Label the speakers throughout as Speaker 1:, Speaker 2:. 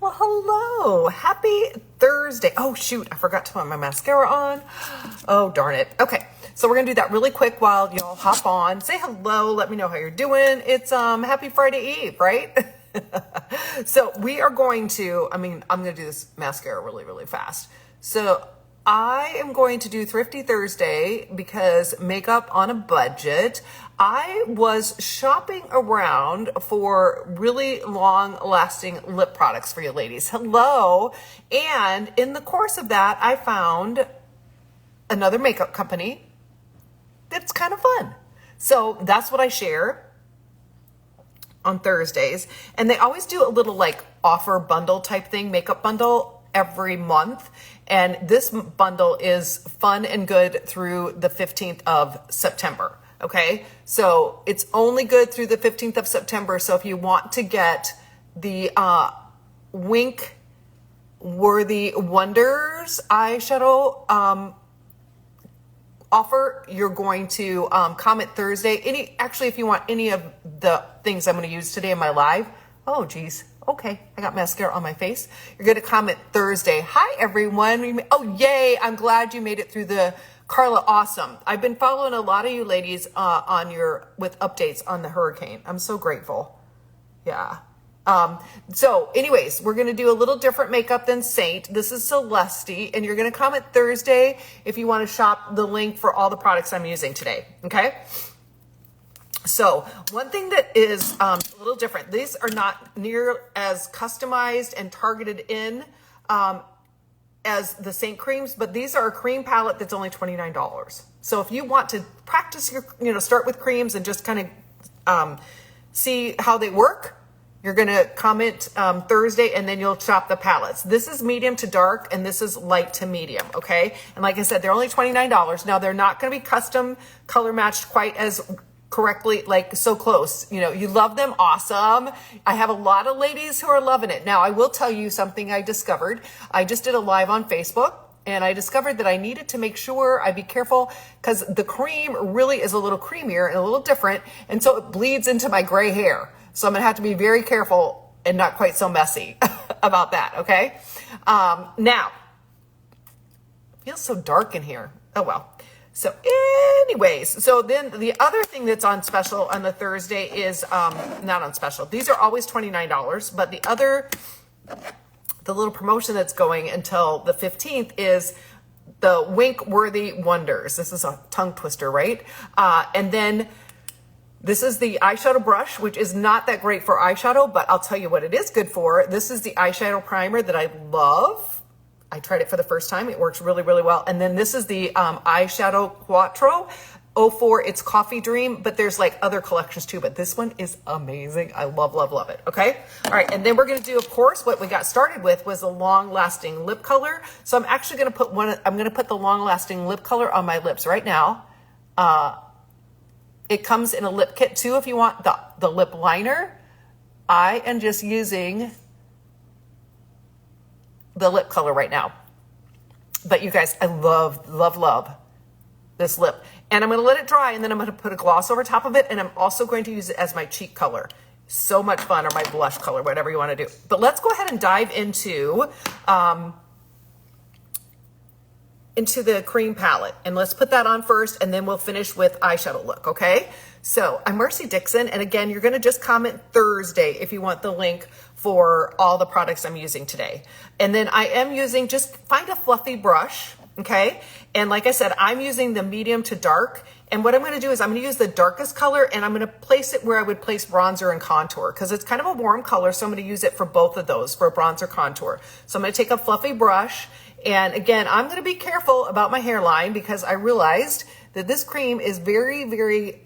Speaker 1: Well, hello. Happy Thursday. Oh, shoot. I forgot to put my mascara on. Oh, darn it. Okay. So we're going to do that really quick while y'all hop on. Say hello. Let me know how you're doing. It's happy Friday Eve, right? So we are going to, I'm going to do this mascara really, really fast. So I am going to do Thrifty Thursday because makeup on a budget. I was shopping around for really long lasting lip products for you ladies. Hello. And in the course of that, I found another makeup company that's kind of fun. So that's what I share on Thursdays. And they always do a little like offer bundle type thing, makeup bundle every month. And this bundle is fun and good through the 15th of September. Okay, so it's only good through the 15th of September. So if you want to get the Wink Worthy Wonders eyeshadow offer, you're going to comment Thursday. Actually, if you want any of the things I'm going to use today in my live, oh geez, okay, I got mascara on my face. You're going to comment Thursday. Hi everyone. Oh yay! I'm glad you made it through the. Carla, awesome. I've been following a lot of you ladies with updates on the hurricane. I'm so grateful. Yeah. So anyways, we're going to do a little different makeup than Saint. This is Celeste, and you're going to comment Thursday if you want to shop the link for all the products I'm using today. Okay. So one thing that is a little different, these are not near as customized and targeted in as the Saint creams, but these are a cream palette that's only $29. So if you want to practice your, start with creams and just kind of see how they work, you're going to comment Thursday and then you'll shop the palettes. This is medium to dark and this is light to medium. Okay. And like I said, they're only $29. Now they're not going to be custom color matched quite as correctly, like so close. You love them. Awesome. I have a lot of ladies who are loving it. Now I will tell you something I discovered. I just did a live on Facebook and I discovered that I needed to make sure I be careful because the cream really is a little creamier and a little different. And so it bleeds into my gray hair. So I'm going to have to be very careful and not quite so messy about that. Okay. Now it feels so dark in here. Oh, well. So anyways, so then the other thing that's on special on the Thursday is, not on special. These are always $29, but the little promotion that's going until the 15th is the Wink Worthy Wonders. This is a tongue twister, right? And then this is the eyeshadow brush, which is not that great for eyeshadow, but I'll tell you what it is good for. This is the eyeshadow primer that I love. I tried it for the first time. It works really, really well. And then this is the Eyeshadow Quattro 04. It's Coffee Dream, but there's like other collections too. But this one is amazing. I love, love, love it. Okay. All right. And then we're going to do, of course, what we got started with was a long lasting lip color. So I'm actually going to put the long lasting lip color on my lips right now. It comes in a lip kit too if you want the lip liner. I am just using the lip color right now. But you guys, I love, love, love this lip. And I'm going to let it dry and then I'm going to put a gloss over top of it. And I'm also going to use it as my cheek color. So much fun, or my blush color, whatever you want to do. But let's go ahead and dive into the cream palette. And let's put that on first and then we'll finish with eyeshadow look, okay? So I'm Mercy Dixon. And again, you're going to just comment Thursday if you want the link for all the products I'm using today. And then I am using, just find a fluffy brush, okay? And like I said, I'm using the medium to dark. And what I'm going to do is I'm going to use the darkest color and I'm going to place it where I would place bronzer and contour because it's kind of a warm color. So I'm going to use it for both of those, for bronzer, contour. So I'm going to take a fluffy brush. And again, I'm going to be careful about my hairline because I realized that this cream is very, very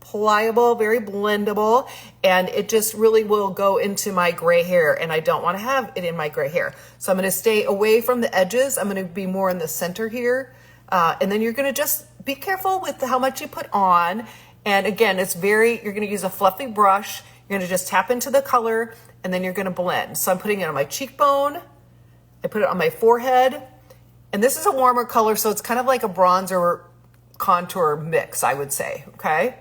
Speaker 1: pliable, very blendable, and it just really will go into my gray hair, and I don't want to have it in my gray hair. So I'm going to stay away from the edges. I'm going to be more in the center here, and then you're going to just be careful with how much you put on. And again, you're going to use a fluffy brush. You're going to just tap into the color, and then you're going to blend. So I'm putting it on my cheekbone. I put it on my forehead, and this is a warmer color, so it's kind of like a bronzer contour mix, I would say, okay?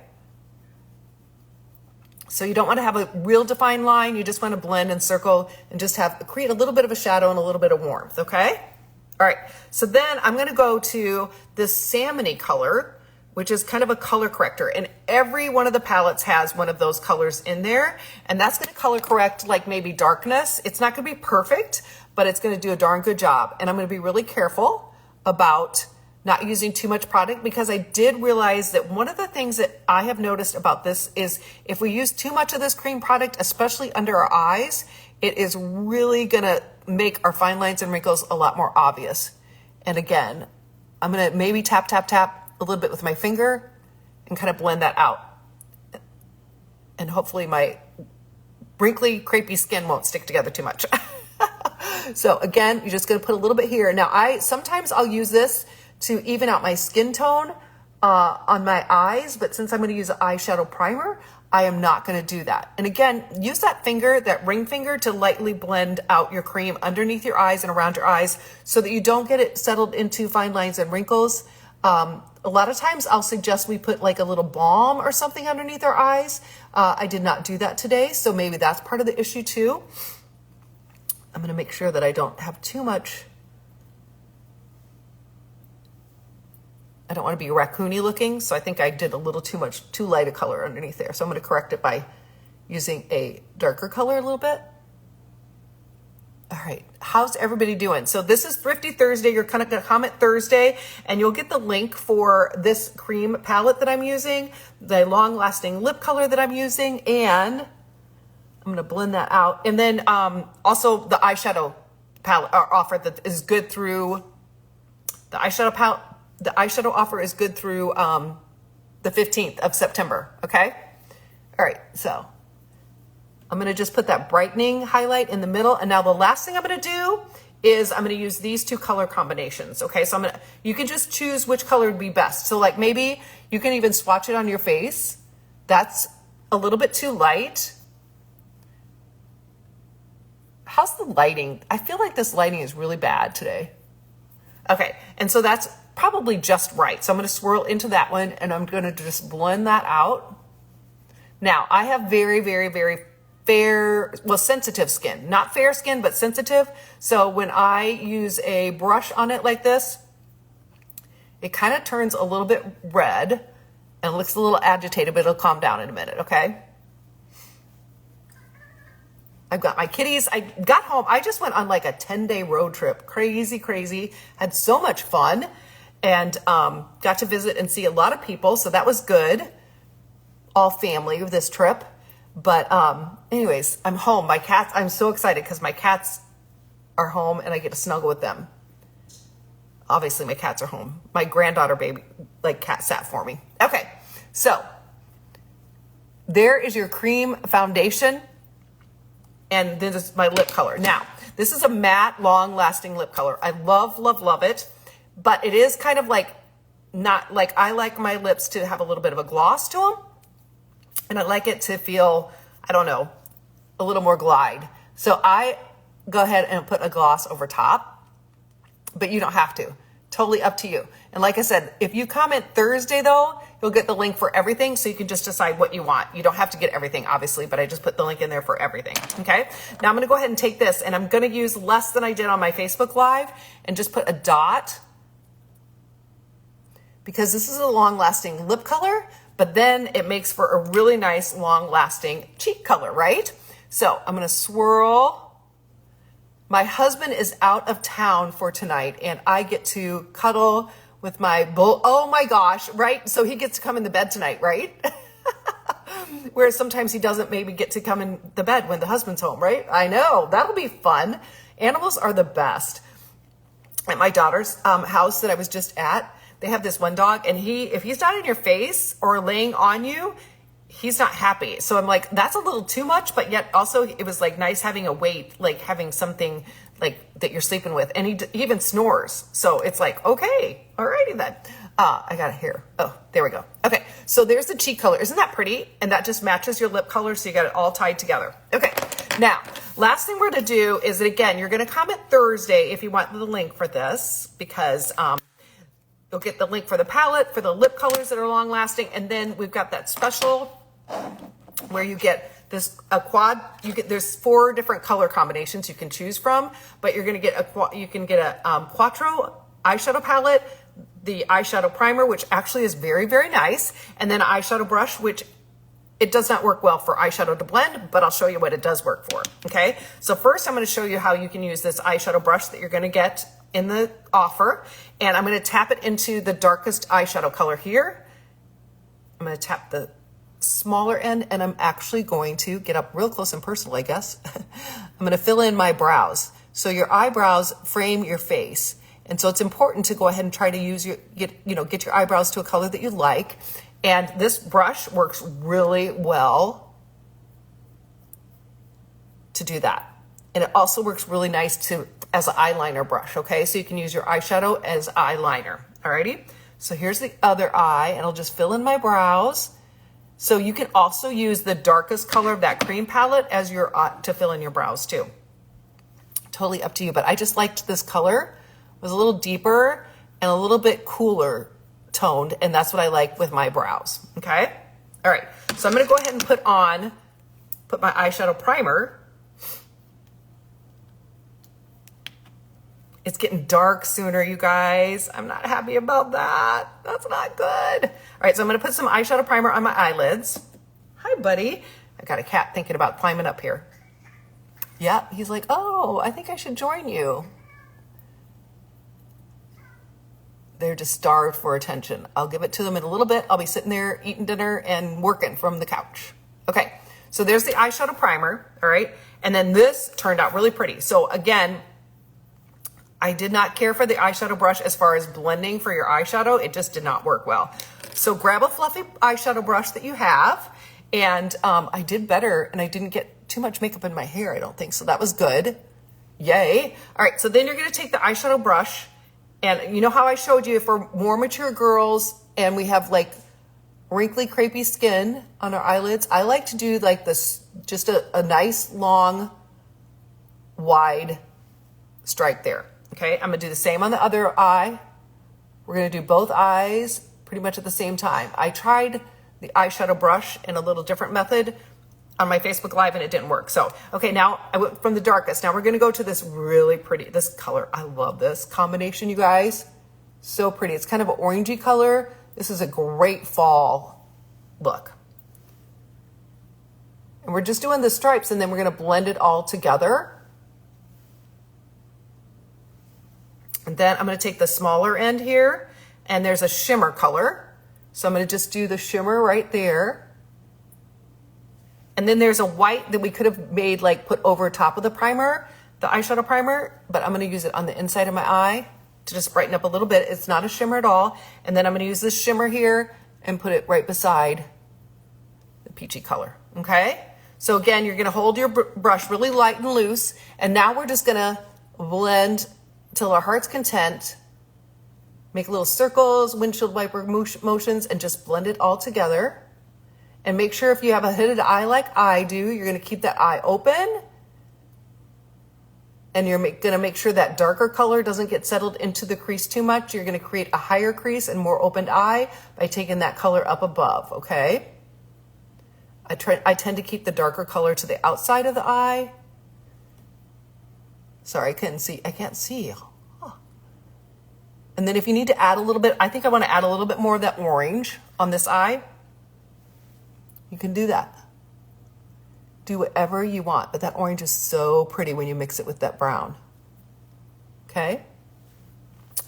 Speaker 1: So you don't want to have a real defined line. You just want to blend and circle and just create a little bit of a shadow and a little bit of warmth, okay? All right, so then I'm gonna go to this salmony color, which is kind of a color corrector. And every one of the palettes has one of those colors in there. And that's gonna color correct like maybe darkness. It's not gonna be perfect, but it's gonna do a darn good job. And I'm gonna be really careful about not using too much product, because I did realize that one of the things that I have noticed about this is if we use too much of this cream product, especially under our eyes, it is really gonna make our fine lines and wrinkles a lot more obvious. And again, I'm gonna maybe tap, tap, tap a little bit with my finger and kind of blend that out. And hopefully my wrinkly, crepey skin won't stick together too much. So again, you're just gonna put a little bit here. Now sometimes I'll use this to even out my skin tone on my eyes, but since I'm gonna use an eyeshadow primer, I am not gonna do that. And again, use that finger, that ring finger, to lightly blend out your cream underneath your eyes and around your eyes so that you don't get it settled into fine lines and wrinkles. A lot of times I'll suggest we put like a little balm or something underneath our eyes. I did not do that today, so maybe that's part of the issue too. I'm gonna make sure that I don't have too much. I don't want to be raccoony looking, so I think I did a little too light a color underneath there. So I'm going to correct it by using a darker color a little bit. All right, how's everybody doing? So this is Thrifty Thursday. You're kind of going to comment Thursday, and you'll get the link for this cream palette that I'm using, the long-lasting lip color that I'm using, and I'm going to blend that out. And then also the eyeshadow palette offer that is good through the eyeshadow palette. The eyeshadow offer is good through the 15th of September, okay? All right, so I'm gonna just put that brightening highlight in the middle, and now the last thing I'm gonna do is I'm gonna use these two color combinations, okay? So you can just choose which color would be best. So like maybe you can even swatch it on your face. That's a little bit too light. How's the lighting? I feel like this lighting is really bad today. Okay, and so that's probably just right. So I'm going to swirl into that one, and I'm going to just blend that out. Now, I have very, very, very fair, well, sensitive skin. Not fair skin, but sensitive. So when I use a brush on it like this, it kind of turns a little bit red and looks a little agitated, but it'll calm down in a minute, okay? I've got my kitties. I got home. I just went on like a 10-day road trip. Crazy, crazy. Had so much fun. And got to visit and see a lot of people, so that was good. All family of this trip. But anyways, I'm home. My cats, I'm so excited because my cats are home and I get to snuggle with them. Obviously, my cats are home. My granddaughter baby, like, cat sat for me. Okay, so there is your cream foundation, and then this is my lip color. Now, this is a matte, long-lasting lip color. I love, love, love it. But it is kind of like, not like, I like my lips to have a little bit of a gloss to them. And I like it to feel, I don't know, a little more glide. So I go ahead and put a gloss over top, but you don't have to. Totally up to you. And like I said, if you comment Thursday though, you'll get the link for everything, so you can just decide what you want. You don't have to get everything, obviously, but I just put the link in there for everything, okay? Now I'm gonna go ahead and take this, and I'm gonna use less than I did on my Facebook Live, and just put a dot, because this is a long-lasting lip color, but then it makes for a really nice long-lasting cheek color, right? So I'm gonna swirl. My husband is out of town for tonight, and I get to cuddle with my bull. Oh my gosh, right? So he gets to come in the bed tonight, right? Whereas sometimes he doesn't maybe get to come in the bed when the husband's home, right? I know, that'll be fun. Animals are the best. At my daughter's house that I was just at, they have this one dog, and if he's not in your face or laying on you, he's not happy. So I'm like, that's a little too much, but yet also it was like nice having a weight, like having something like that you're sleeping with. And he even snores. So it's like, okay, alrighty then. I got it here. Oh, there we go. Okay, so there's the cheek color. Isn't that pretty? And that just matches your lip color, so you got it all tied together. Okay, now, last thing we're gonna do is that, again, you're gonna comment Thursday if you want the link for this, because you'll get the link for the palette, for the lip colors that are long lasting, and then we've got that special where you get this a quad. There's 4 different color combinations you can choose from, but you're going to get a Quattro eyeshadow palette, the eyeshadow primer, which actually is very, very nice, and then an eyeshadow brush, which it does not work well for eyeshadow to blend, but I'll show you what it does work for. Okay, so first I'm going to show you how you can use this eyeshadow brush that you're going to get in the offer, and I'm going to tap it into the darkest eyeshadow color here. I'm going to tap the smaller end, and I'm actually going to get up real close and personal, I guess. I'm going to fill in my brows. So your eyebrows frame your face. And so it's important to go ahead and try to get your eyebrows to a color that you like. And this brush works really well to do that. And it also works really nice as an eyeliner brush, okay? So you can use your eyeshadow as eyeliner, alrighty? So here's the other eye, and I'll just fill in my brows. So you can also use the darkest color of that cream palette as your to fill in your brows too. Totally up to you, but I just liked this color. It was a little deeper and a little bit cooler toned, and that's what I like with my brows, okay? All right, so I'm gonna go ahead and put my eyeshadow primer. It's getting dark sooner, you guys. I'm not happy about that. That's not good. All right, so I'm gonna put some eyeshadow primer on my eyelids. Hi, buddy. I got a cat thinking about climbing up here. Yeah, he's like, oh, I think I should join you. They're just starved for attention. I'll give it to them in a little bit. I'll be sitting there eating dinner and working from the couch. Okay, so there's the eyeshadow primer, all right? And then this turned out really pretty. So again, I did not care for the eyeshadow brush as far as blending for your eyeshadow. It just did not work well. So grab a fluffy eyeshadow brush that you have. And I did better, and I didn't get too much makeup in my hair, I don't think. So that was good. Yay. All right, so then you're gonna take the eyeshadow brush, and you know how I showed you for more mature girls and we have like wrinkly, crepey skin on our eyelids, I like to do like this, just a nice, long, wide stripe there. Okay, I'm gonna do the same on the other eye. We're gonna do both eyes pretty much at the same time. I tried the eyeshadow brush in a little different method on my Facebook Live and it didn't work. So, okay, now I went from the darkest. Now we're gonna go to this really pretty, this color. I love this combination, you guys. So pretty. It's kind of an orangey color. This is a great fall look. And we're just doing the stripes, and then we're gonna blend it all together. And then I'm gonna take the smaller end here, and there's a shimmer color. So I'm gonna just do the shimmer right there. And then there's a white that we could have made, like put over top of the primer, the eyeshadow primer, but I'm gonna use it on the inside of my eye to just brighten up a little bit. It's not a shimmer at all. And then I'm gonna use this shimmer here and put it right beside the peachy color, okay? So again, you're gonna hold your brush really light and loose, and now we're just gonna blend till our heart's content, make little circles, windshield wiper motions, and just blend it all together. And make sure if you have a hooded eye like I do, you're gonna keep that eye open, and you're gonna make sure that darker color doesn't get settled into the crease too much. You're gonna create a higher crease and more opened eye by taking that color up above, okay? I tend to keep the darker color to the outside of the eye. Sorry, I can't see. Oh. And then if you need to add a little bit, I think I wanna add a little bit more of that orange on this eye. You can do that. Do whatever you want, but that orange is so pretty when you mix it with that brown. Okay?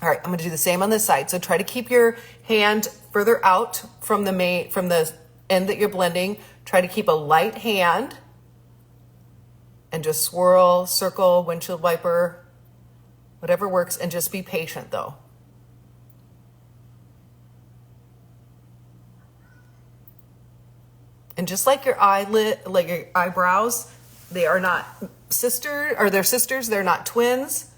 Speaker 1: All right, I'm gonna do the same on this side. So try to keep your hand further out from the end that you're blending. Try to keep a light hand and just swirl, circle, windshield wiper, whatever works, and just be patient though. And just like your eyelid, like your eyebrows, they are not sisters, or they're sisters, they're not twins.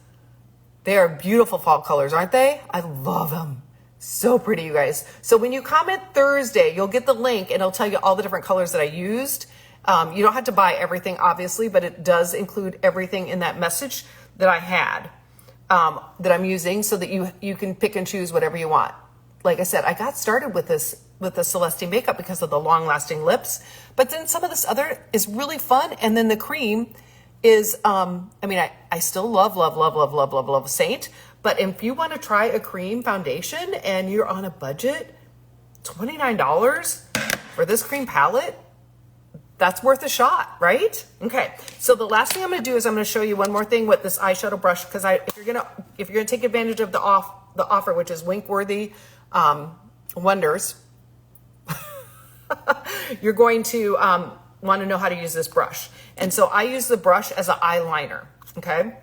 Speaker 1: They are beautiful fall colors, aren't they? I love them. So pretty, you guys. So when you comment Thursday, you'll get the link and it'll tell you all the different colors that I used. You don't have to buy everything, obviously, but it does include everything in that message that I had, that I'm using, so that you can pick and choose whatever you want. Like I said, I got started with with the Celeste makeup because of the long lasting lips. But then some of this other is really fun. And then the cream is, I mean, I still love Saint. But if you want to try a cream foundation and you're on a budget, $29 for this cream palette, that's worth a shot, right? Okay, so the last thing I'm going to do is I'm going to show you one more thing with this eyeshadow brush, because if you're gonna take advantage of the offer, which is Winkworthy Wonders, you're going to want to know how to use this brush. And so I use the brush as an eyeliner. Okay,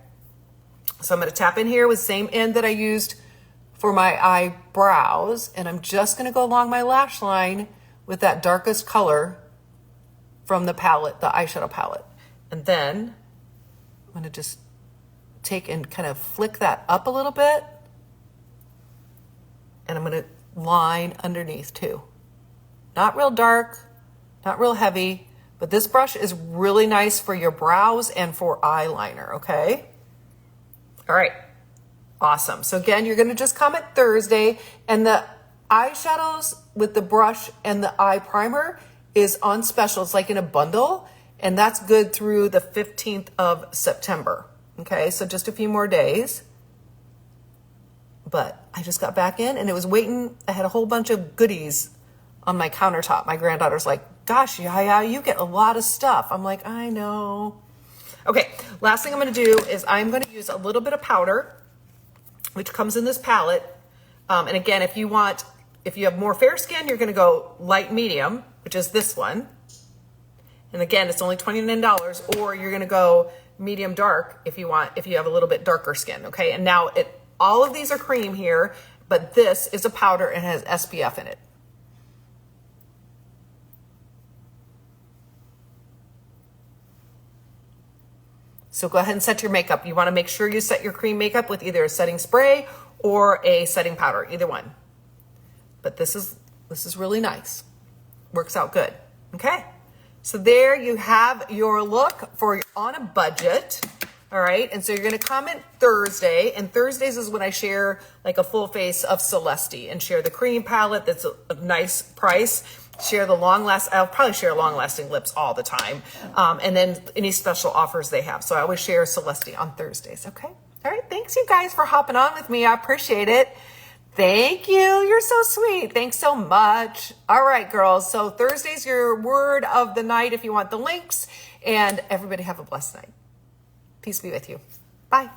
Speaker 1: so I'm going to tap in here with the same end that I used for my eyebrows, and I'm just going to go along my lash line with that darkest color from the palette, the eyeshadow palette. And then I'm going to just take and kind of flick that up a little bit, and I'm going to line underneath too. Not real dark, not real heavy, but this brush is really nice for your brows and for eyeliner, okay? All right, awesome. So again, you're gonna just comment Thursday, and the eyeshadows with the brush and the eye primer is on special. It's like in a bundle, and that's good through the 15th of September. Okay, so just a few more days. But I just got back in and it was waiting. I had a whole bunch of goodies on my countertop. My granddaughter's like, gosh, Yaya, you get a lot of stuff. I'm like, I know. Okay, last thing I'm gonna do is I'm gonna use a little bit of powder, which comes in this palette. And again, if you have more fair skin, you're gonna go light medium, which is this one. And again, it's only $29, or you're gonna go medium dark if you have a little bit darker skin, okay? And now all of these are cream here, but this is a powder and has SPF in it. So go ahead and set your makeup. You wanna make sure you set your cream makeup with either a setting spray or a setting powder, either one. But this is really nice. Works out good, okay? So there you have your look for on a budget, all right? And so you're gonna comment Thursday, and Thursdays is when I share like a full face of Celeste and share the cream palette that's a nice price, share the I'll probably share long lasting lips all the time, and then any special offers they have. So I always share Celeste on Thursdays, okay? All right, thanks you guys for hopping on with me. I appreciate it. Thank you. You're so sweet. Thanks so much. All right, girls. So Thursday's your word of the night if you want the links. And everybody have a blessed night. Peace be with you. Bye.